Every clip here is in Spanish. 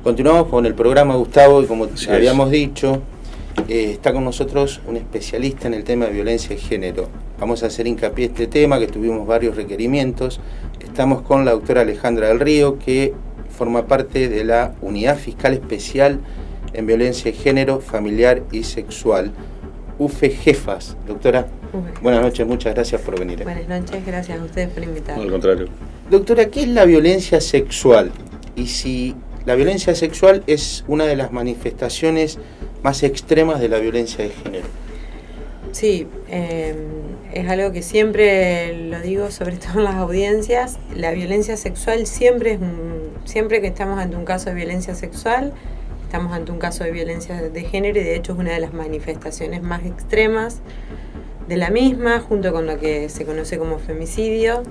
Continuamos con el programa, Gustavo, y como Así habíamos dicho, está con nosotros un especialista en el tema de violencia de género. Vamos a hacer hincapié en este tema, que tuvimos varios requerimientos. Estamos con la doctora Alejandra del Río, que forma parte de la Unidad Fiscal Especial en Violencia de Género, Familiar y Sexual, UFGEFAS. Doctora, buenas noches, muchas gracias por venir. Buenas noches, gracias a ustedes por invitarme. No, al contrario. Doctora, ¿qué es la violencia sexual? Y si la violencia sexual es una de las manifestaciones más extremas de la violencia de género. Sí, es algo que siempre lo digo, sobre todo en las audiencias. La violencia sexual siempre que estamos ante un caso de violencia sexual, estamos ante un caso de violencia de género, y de hecho es una de las manifestaciones más extremas de la misma, junto con lo que se conoce como femicidio,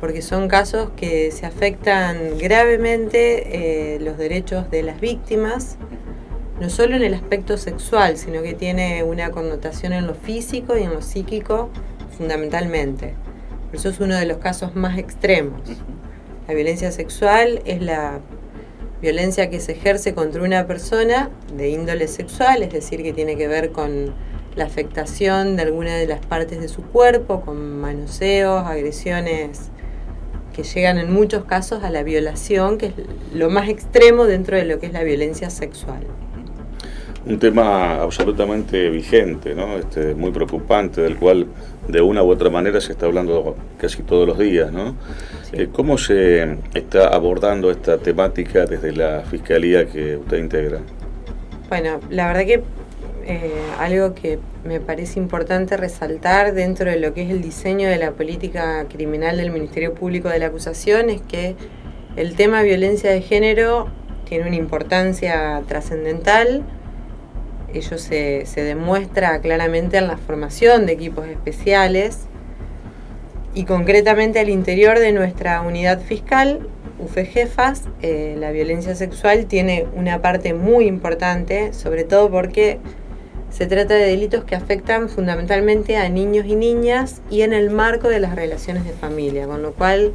porque son casos que se afectan gravemente los derechos de las víctimas, no solo en el aspecto sexual, sino que tiene una connotación en lo físico y en lo psíquico fundamentalmente. Por eso es uno de los casos más extremos. La violencia sexual es la violencia que se ejerce contra una persona de índole sexual, es decir, que tiene que ver con la afectación de alguna de las partes de su cuerpo, con manoseos, agresiones que llegan en muchos casos a la violación, que es lo más extremo dentro de lo que es la violencia sexual. Un tema absolutamente vigente, ¿no? Muy preocupante, del cual de una u otra manera se está hablando casi todos los días, ¿no? Sí. ¿Cómo se está abordando esta temática desde la Fiscalía que usted integra? Bueno, la verdad que algo que me parece importante resaltar dentro de lo que es el diseño de la política criminal del Ministerio Público de la Acusación es que el tema violencia de género tiene una importancia trascendental. Ello se demuestra claramente en la formación de equipos especiales y concretamente al interior de nuestra unidad fiscal, UFGEFAS, la violencia sexual tiene una parte muy importante, sobre todo porque se trata de delitos que afectan fundamentalmente a niños y niñas y en el marco de las relaciones de familia, con lo cual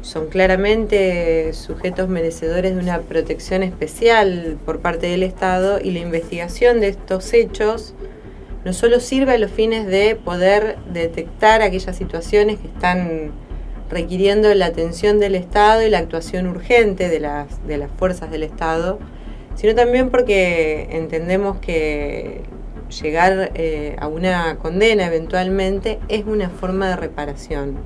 son claramente sujetos merecedores de una protección especial por parte del Estado, y la investigación de estos hechos no solo sirve a los fines de poder detectar aquellas situaciones que están requiriendo la atención del Estado y la actuación urgente de las fuerzas del Estado, sino también porque entendemos que llegar a una condena eventualmente es una forma de reparación.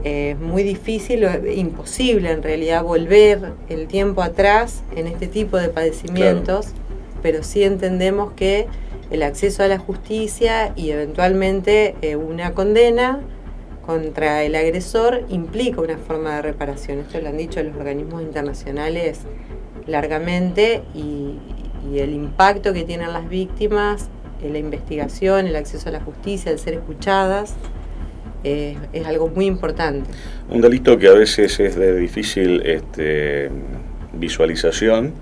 Es muy difícil o imposible en realidad volver el tiempo atrás en este tipo de padecimientos, claro, pero sí entendemos que el acceso a la justicia y eventualmente una condena contra el agresor implica una forma de reparación. Esto lo han dicho los organismos internacionales largamente, y el impacto que tienen las víctimas en la investigación, el acceso a la justicia, el ser escuchadas, es algo muy importante. Un delito que a veces es de difícil visualización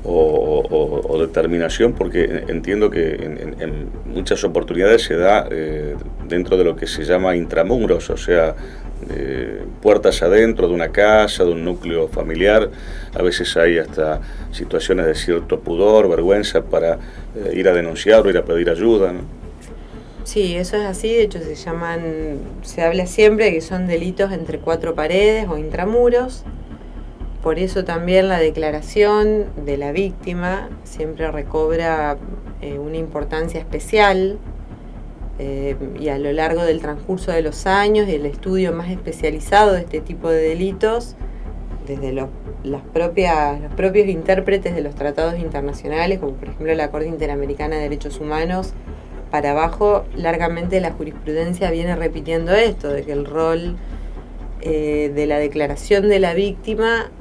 o determinación, porque entiendo que en muchas oportunidades se da dentro de lo que se llama intramuros, o sea, puertas adentro de una casa, de un núcleo familiar. A veces hay hasta situaciones de cierto pudor, vergüenza para ir a denunciar o ir a pedir ayuda, ¿no? Sí, eso es así. De hecho se habla siempre de que son delitos entre cuatro paredes o intramuros. Por eso también la declaración de la víctima siempre recobra una importancia especial, y a lo largo del transcurso de los años y el estudio más especializado de este tipo de delitos, desde los propios intérpretes de los tratados internacionales, como por ejemplo la Corte Interamericana de Derechos Humanos, para abajo, largamente la jurisprudencia viene repitiendo esto, de que el rol de la declaración de la víctima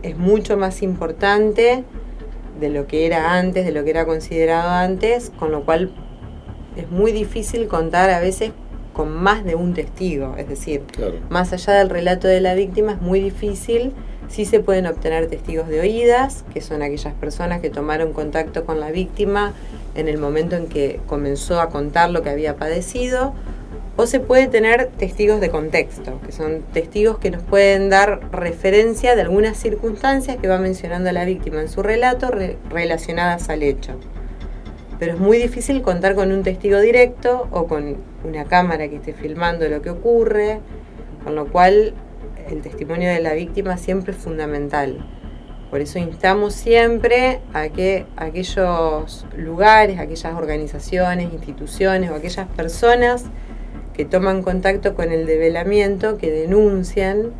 es mucho más importante de lo que era antes, de lo que era considerado antes, con lo cual es muy difícil contar a veces con más de un testigo, es decir, claro, más allá del relato de la víctima es muy difícil. Sí se pueden obtener testigos de oídas, que son aquellas personas que tomaron contacto con la víctima en el momento en que comenzó a contar lo que había padecido, o se puede tener testigos de contexto, que son testigos que nos pueden dar referencia de algunas circunstancias que va mencionando la víctima en su relato relacionadas al hecho. Pero es muy difícil contar con un testigo directo o con una cámara que esté filmando lo que ocurre, con lo cual el testimonio de la víctima siempre es fundamental. Por eso instamos siempre a que aquellos lugares, aquellas organizaciones, instituciones o aquellas personas que toman contacto con el develamiento, que denuncien,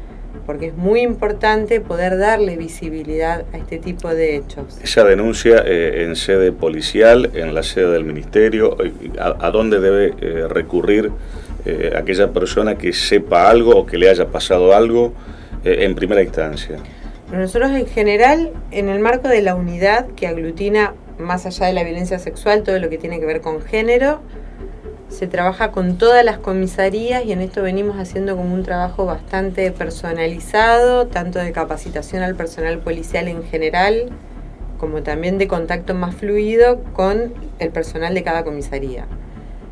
porque es muy importante poder darle visibilidad a este tipo de hechos. Esa denuncia en sede policial, en la sede del ministerio, ¿a dónde debe recurrir aquella persona que sepa algo o que le haya pasado algo en primera instancia? Nosotros en general, en el marco de la unidad que aglutina, más allá de la violencia sexual, todo lo que tiene que ver con género, se trabaja con todas las comisarías y en esto venimos haciendo como un trabajo bastante personalizado, tanto de capacitación al personal policial en general, como también de contacto más fluido con el personal de cada comisaría.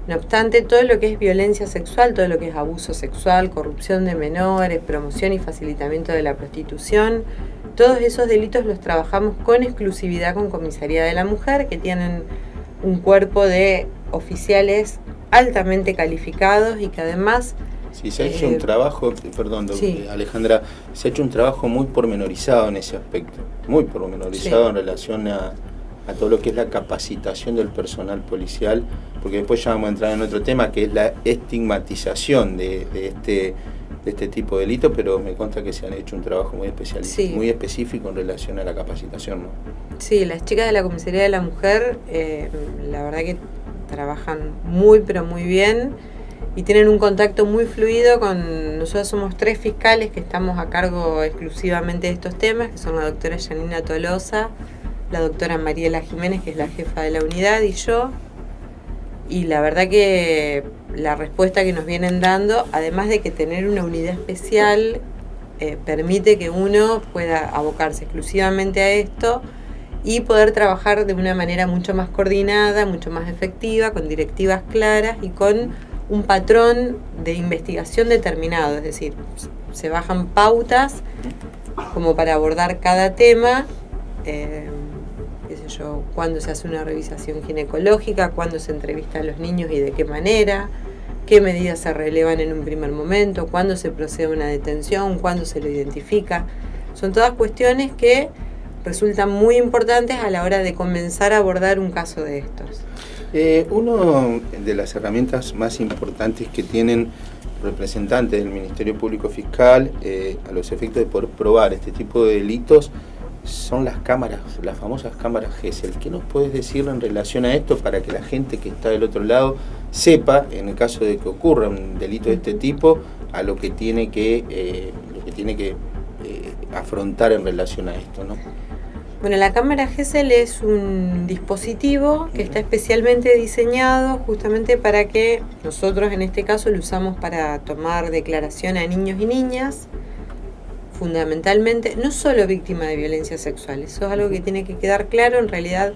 No obstante, todo lo que es violencia sexual, todo lo que es abuso sexual, corrupción de menores, promoción y facilitamiento de la prostitución, todos esos delitos los trabajamos con exclusividad con Comisaría de la Mujer, que tienen un cuerpo de oficiales altamente calificados y que además... Sí, se ha hecho un trabajo, perdón, sí. Alejandra, se ha hecho un trabajo muy pormenorizado en ese aspecto, muy pormenorizado, sí, en relación a todo lo que es la capacitación del personal policial, porque después ya vamos a entrar en otro tema que es la estigmatización de este tipo de delitos, pero me consta que se han hecho un trabajo muy especializado, sí, muy específico en relación a la capacitación, ¿no? Sí, las chicas de la Comisaría de la Mujer, la verdad que trabajan muy pero muy bien y tienen un contacto muy fluido con... Nosotros somos 3 fiscales que estamos a cargo exclusivamente de estos temas, que son la doctora Yanina Tolosa, la doctora Mariela Jiménez, que es la jefa de la unidad, y yo. Y la verdad que la respuesta que nos vienen dando, además de que tener una unidad especial, permite que uno pueda abocarse exclusivamente a esto y poder trabajar de una manera mucho más coordinada, mucho más efectiva, con directivas claras y con un patrón de investigación determinado. Es decir, se bajan pautas como para abordar cada tema, qué sé yo, cuándo se hace una revisación ginecológica, cuándo se entrevista a los niños y de qué manera, qué medidas se relevan en un primer momento, cuándo se procede a una detención, cuándo se lo identifica. Son todas cuestiones que resultan muy importantes a la hora de comenzar a abordar un caso de estos. Una de las herramientas más importantes que tienen representantes del Ministerio Público Fiscal a los efectos de poder probar este tipo de delitos son las cámaras, las famosas cámaras Gesell. ¿Qué nos puedes decir en relación a esto para que la gente que está del otro lado sepa, en el caso de que ocurra un delito de este tipo, a lo que tiene que afrontar en relación a esto, ¿no? Bueno, la cámara Gesell es un dispositivo que está especialmente diseñado justamente para que nosotros en este caso lo usamos para tomar declaración a niños y niñas, fundamentalmente, no solo víctimas de violencia sexual. Eso es algo que tiene que quedar claro. En realidad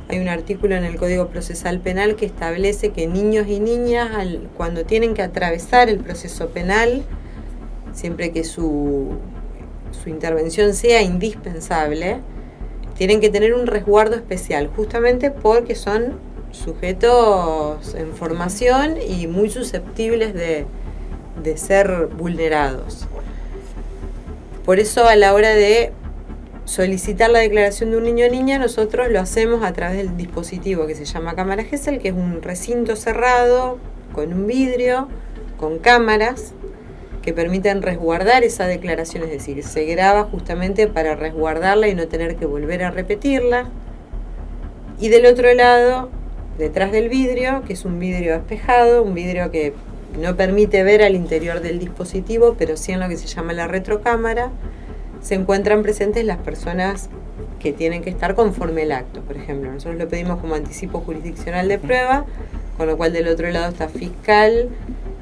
hay un artículo en el Código Procesal Penal que establece que niños y niñas, cuando tienen que atravesar el proceso penal, siempre que su intervención sea indispensable, tienen que tener un resguardo especial, justamente porque son sujetos en formación y muy susceptibles de ser vulnerados. Por eso, a la hora de solicitar la declaración de un niño o niña, nosotros lo hacemos a través del dispositivo que se llama cámara Gesell, que es un recinto cerrado con un vidrio, con cámaras que permiten resguardar esa declaración, es decir, se graba justamente para resguardarla y no tener que volver a repetirla. Y del otro lado, detrás del vidrio, que es un vidrio espejado, un vidrio que no permite ver al interior del dispositivo, pero sí en lo que se llama la retrocámara, se encuentran presentes las personas que tienen que estar conforme al acto. Por ejemplo, nosotros lo pedimos como anticipo jurisdiccional de prueba, con lo cual del otro lado está fiscal,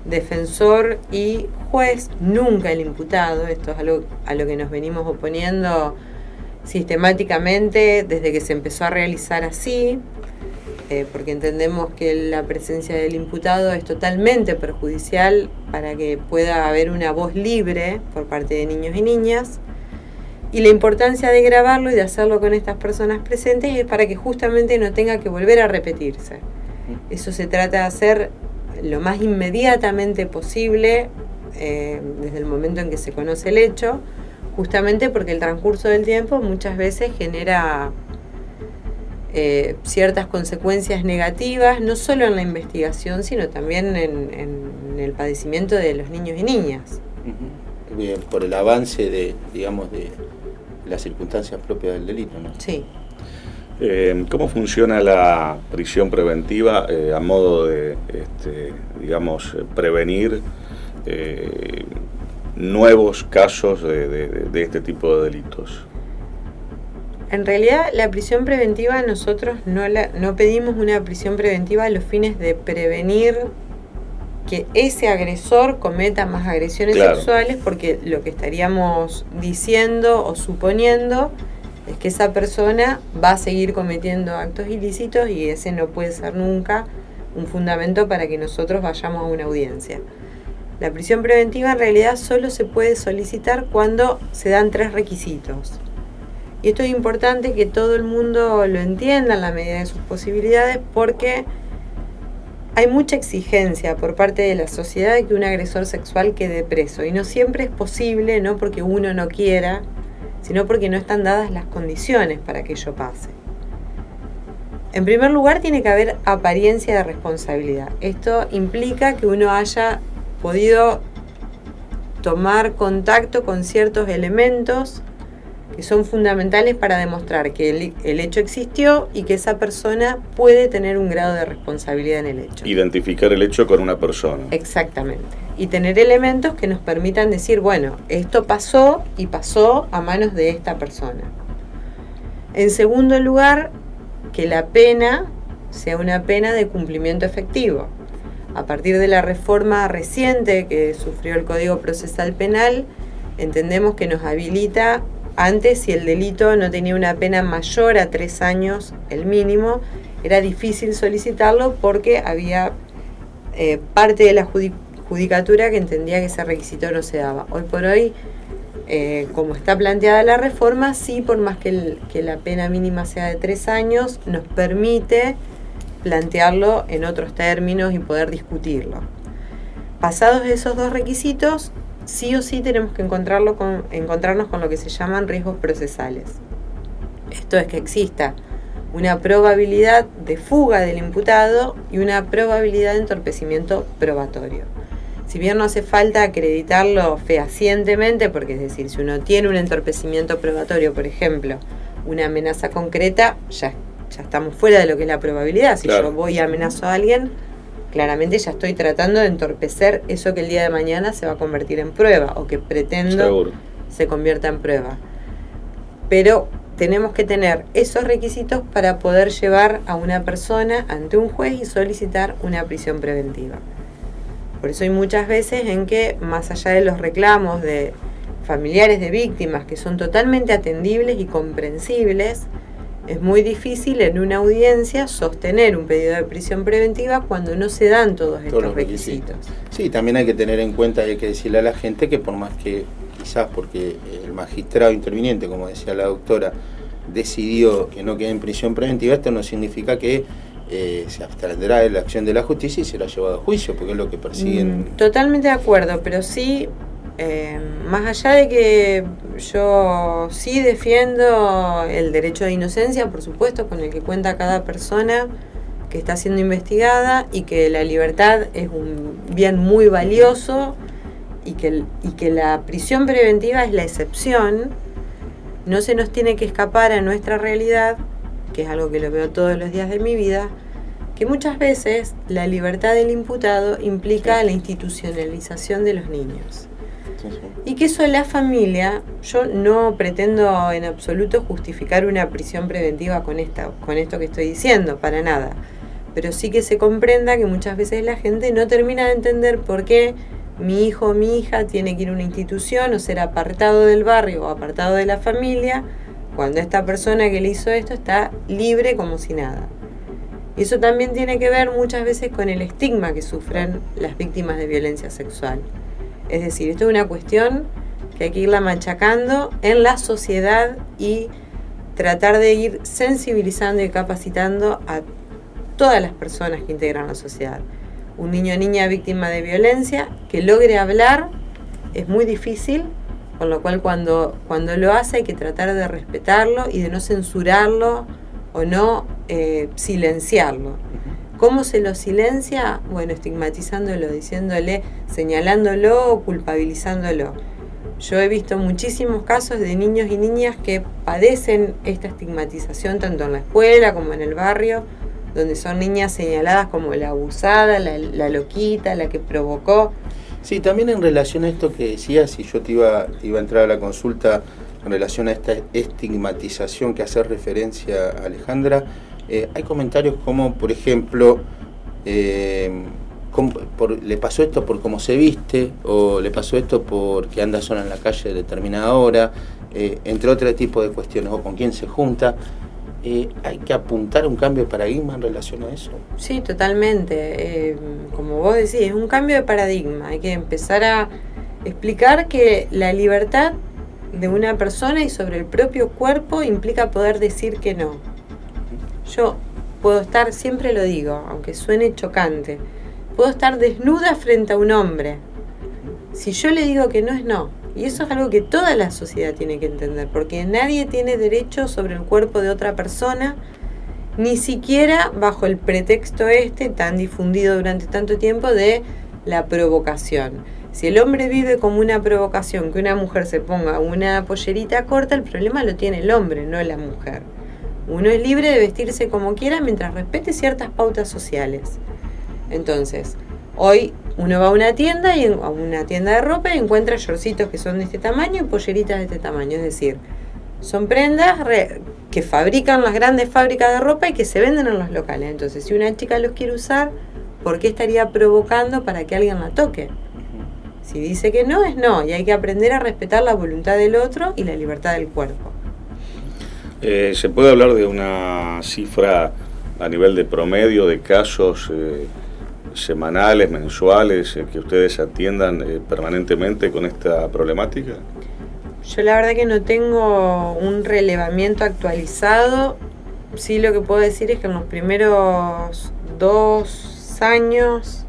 defensor y juez, nunca el imputado. Esto es algo a lo que nos venimos oponiendo sistemáticamente desde que se empezó a realizar así. porque entendemos que la presencia del imputado es totalmente perjudicial para que pueda haber una voz libre por parte de niños y niñas. Y la importancia de grabarlo y de hacerlo con estas personas presentes es para que justamente no tenga que volver a repetirse. Eso se trata de hacer lo más inmediatamente posible, desde el momento en que se conoce el hecho, justamente porque el transcurso del tiempo muchas veces genera ciertas consecuencias negativas, no solo en la investigación, sino también en el padecimiento de los niños y niñas. Bien, por el avance de las circunstancias propias del delito, ¿no? Sí. ¿Cómo funciona la prisión preventiva a modo de, prevenir nuevos casos de este tipo de delitos? En realidad, la prisión preventiva, nosotros no pedimos una prisión preventiva a los fines de prevenir que ese agresor cometa más agresiones sexuales, porque lo que estaríamos diciendo o suponiendo es que esa persona va a seguir cometiendo actos ilícitos y ese no puede ser nunca un fundamento para que nosotros vayamos a una audiencia. La prisión preventiva en realidad solo se puede solicitar cuando se dan 3 requisitos. Y esto es importante que todo el mundo lo entienda en la medida de sus posibilidades, porque hay mucha exigencia por parte de la sociedad de que un agresor sexual quede preso. Y no siempre es posible, no porque uno no quiera, sino porque no están dadas las condiciones para que ello pase. En primer lugar, tiene que haber apariencia de responsabilidad. Esto implica que uno haya podido tomar contacto con ciertos elementos que son fundamentales para demostrar que el hecho existió y que esa persona puede tener un grado de responsabilidad en el hecho. Identificar el hecho con una persona. Exactamente. Y tener elementos que nos permitan decir, bueno, esto pasó y pasó a manos de esta persona. En segundo lugar, que la pena sea una pena de cumplimiento efectivo. A partir de la reforma reciente que sufrió el Código Procesal Penal, entendemos que nos habilita. Antes, si el delito no tenía una pena mayor a 3 años, el mínimo, era difícil solicitarlo porque había parte de la judicatura que entendía que ese requisito no se daba. Hoy por hoy, como está planteada la reforma, sí, por más que la pena mínima sea de 3 años, nos permite plantearlo en otros términos y poder discutirlo. Pasados esos 2 requisitos, sí o sí tenemos que encontrarnos con lo que se llaman riesgos procesales. Esto es que exista una probabilidad de fuga del imputado y una probabilidad de entorpecimiento probatorio. Si bien no hace falta acreditarlo fehacientemente, porque es decir, si uno tiene un entorpecimiento probatorio, por ejemplo, una amenaza concreta, ya estamos fuera de lo que es la probabilidad. Si yo voy y amenazo a alguien, claramente ya estoy tratando de entorpecer eso que el día de mañana se va a convertir en prueba o que pretendo se convierta en prueba. Pero tenemos que tener esos requisitos para poder llevar a una persona ante un juez y solicitar una prisión preventiva. Por eso hay muchas veces en que, más allá de los reclamos de familiares de víctimas que son totalmente atendibles y comprensibles, es muy difícil en una audiencia sostener un pedido de prisión preventiva cuando no se dan todos estos requisitos. Sí, también hay que tener en cuenta, hay que decirle a la gente que por más que quizás porque el magistrado interviniente, como decía la doctora, decidió que no quede en prisión preventiva, esto no significa que se abstendrá de la acción de la justicia y será llevado a juicio, porque es lo que persiguen. Totalmente de acuerdo, pero sí, más allá de que yo sí defiendo el derecho de inocencia, por supuesto, con el que cuenta cada persona que está siendo investigada, y que la libertad es un bien muy valioso y que la prisión preventiva es la excepción, no se nos tiene que escapar a nuestra realidad, que es algo que lo veo todos los días de mi vida, que muchas veces la libertad del imputado implica la institucionalización de los niños. Y que eso la familia, yo no pretendo en absoluto justificar una prisión preventiva con esto que estoy diciendo, para nada, pero sí que se comprenda que muchas veces la gente no termina de entender por qué mi hijo o mi hija tiene que ir a una institución o ser apartado del barrio o apartado de la familia, cuando esta persona que le hizo esto está libre como si nada. Y eso también tiene que ver muchas veces con el estigma que sufren las víctimas de violencia sexual. Es decir, esto es una cuestión que hay que irla machacando en la sociedad y tratar de ir sensibilizando y capacitando a todas las personas que integran la sociedad. Un niño o niña víctima de violencia que logre hablar es muy difícil, con lo cual cuando lo hace hay que tratar de respetarlo y de no censurarlo o no silenciarlo. ¿Cómo se lo silencia? Bueno, estigmatizándolo, diciéndole, señalándolo o culpabilizándolo. Yo he visto muchísimos casos de niños y niñas que padecen esta estigmatización tanto en la escuela como en el barrio, donde son niñas señaladas como la abusada, la loquita, la que provocó. Sí, también en relación a esto que decías, y yo te iba a entrar a la consulta en relación a esta estigmatización que hace referencia a Alejandra, hay comentarios como, por ejemplo, le pasó esto por cómo se viste, o le pasó esto porque anda sola en la calle a determinada hora, entre otro tipo de cuestiones, o con quién se junta. ¿Hay que apuntar a un cambio de paradigma en relación a eso? Sí, totalmente. Como vos decís, es un cambio de paradigma. Hay que empezar a explicar que la libertad de una persona y sobre el propio cuerpo implica poder decir que no. Yo puedo estar, siempre lo digo, aunque suene chocante, puedo estar desnuda frente a un hombre. Si yo le digo que no, es no. Y eso es algo que toda la sociedad tiene que entender, porque nadie tiene derecho sobre el cuerpo de otra persona, ni siquiera bajo el pretexto tan difundido durante tanto tiempo de la provocación. Si el hombre vive como una provocación que una mujer se ponga una pollerita corta, el problema lo tiene el hombre, no la mujer. Uno es libre de vestirse como quiera mientras respete ciertas pautas sociales. Entonces, hoy uno va a una tienda de ropa y encuentra shortcitos que son de este tamaño y polleritas de este tamaño. Es decir, son prendas que fabrican las grandes fábricas de ropa y que se venden en los locales. Entonces, si una chica los quiere usar, ¿por qué estaría provocando para que alguien la toque? Si dice que no, es no. Y hay que aprender a respetar la voluntad del otro y la libertad del cuerpo. ¿Se puede hablar de una cifra a nivel de promedio de casos semanales, mensuales, que ustedes atiendan permanentemente con esta problemática? Yo la verdad que no tengo un relevamiento actualizado. Sí, lo que puedo decir es que en los primeros 2 años,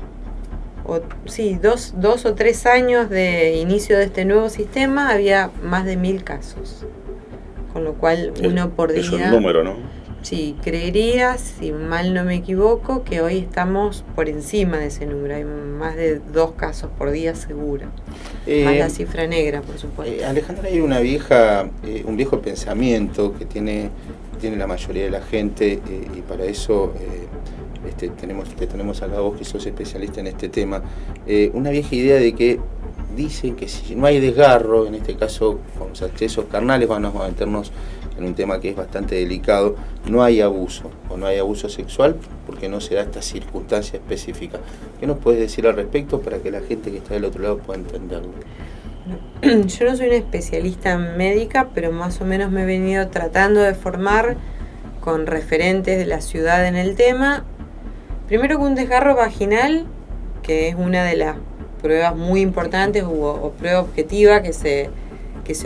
dos o 3 años de inicio de este nuevo sistema, había más de 1000 casos. Con lo cual uno por día... Es un número, ¿no? Sí, creería, si mal no me equivoco, que hoy estamos por encima de ese número. Hay más de 2 casos por día seguro. Más la cifra negra, por supuesto. Alejandra, hay un viejo pensamiento que tiene la mayoría de la gente, y para eso tenemos a vos que sos especialista en este tema. Una vieja idea de que dicen que si no hay desgarro, en este caso con los accesos carnales, vamos a meternos en un tema que es bastante delicado, no hay abuso o no hay abuso sexual porque no se da esta circunstancia específica. ¿Qué nos puedes decir al respecto para que la gente que está del otro lado pueda entenderlo? Yo no soy una especialista médica, pero más o menos me he venido tratando de formar con referentes de la ciudad en el tema. Primero, que un desgarro vaginal, que es una de las pruebas muy importantes o prueba objetiva que se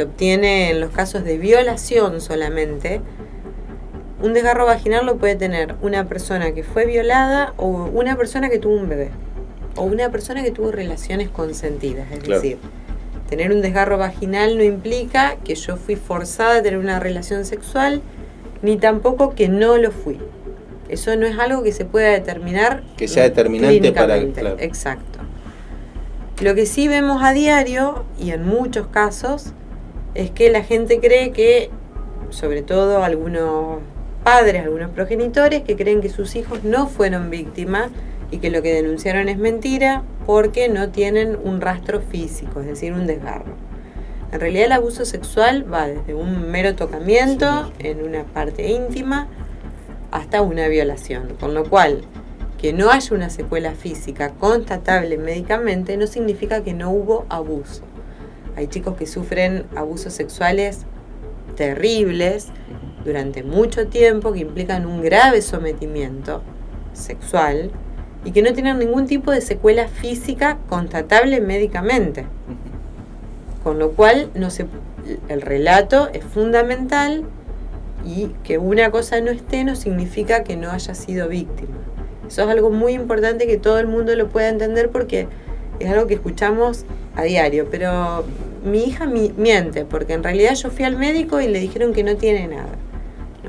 obtiene en los casos de violación solamente. Un desgarro vaginal lo puede tener una persona que fue violada o una persona que tuvo un bebé o una persona que tuvo relaciones consentidas. Es decir, tener un desgarro vaginal no implica que yo fui forzada a tener una relación sexual, ni tampoco que no lo fui. Eso no es algo que se pueda determinar, que sea determinante para... Claro. Exacto. Lo que sí vemos a diario, y en muchos casos, es que la gente cree que, sobre todo algunos padres, algunos progenitores, que creen que sus hijos no fueron víctimas y que lo que denunciaron es mentira porque no tienen un rastro físico, es decir, un desgarro. En realidad el abuso sexual va desde un mero tocamiento en una parte íntima hasta una violación, con lo cual que no haya una secuela física constatable médicamente no significa que no hubo abuso. Hay chicos que sufren abusos sexuales terribles durante mucho tiempo que implican un grave sometimiento sexual y que no tienen ningún tipo de secuela física constatable médicamente. Con lo cual el relato es fundamental, y que una cosa no esté no significa que no haya sido víctima. Eso es algo muy importante que todo el mundo lo pueda entender, porque es algo que escuchamos a diario. Pero mi hija miente, porque en realidad yo fui al médico y le dijeron que no tiene nada.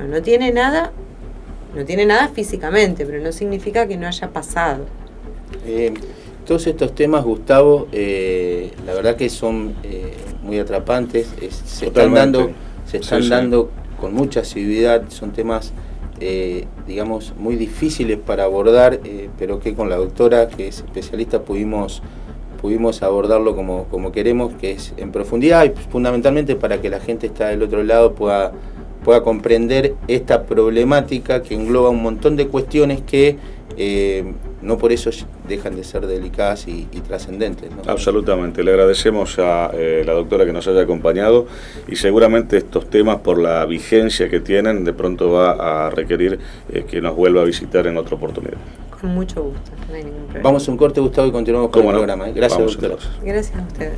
No tiene nada, no tiene nada físicamente, pero no significa que no haya pasado. Todos estos temas, Gustavo, la verdad que son muy atrapantes, se están dando con mucha asiduidad, son temas, digamos, muy difíciles para abordar, pero que con la doctora, que es especialista, pudimos abordarlo como queremos, que es en profundidad, y fundamentalmente para que la gente que está del otro lado pueda comprender esta problemática que engloba un montón de cuestiones que no por eso dejan de ser delicadas y trascendentes, ¿no? Absolutamente. Le agradecemos a la doctora que nos haya acompañado, y seguramente estos temas, por la vigencia que tienen, de pronto va a requerir que nos vuelva a visitar en otra oportunidad. Con mucho gusto, no hay ningún problema. Vamos a un corte, Gustavo, y continuamos con el programa. Gracias, doctora. Gracias a ustedes.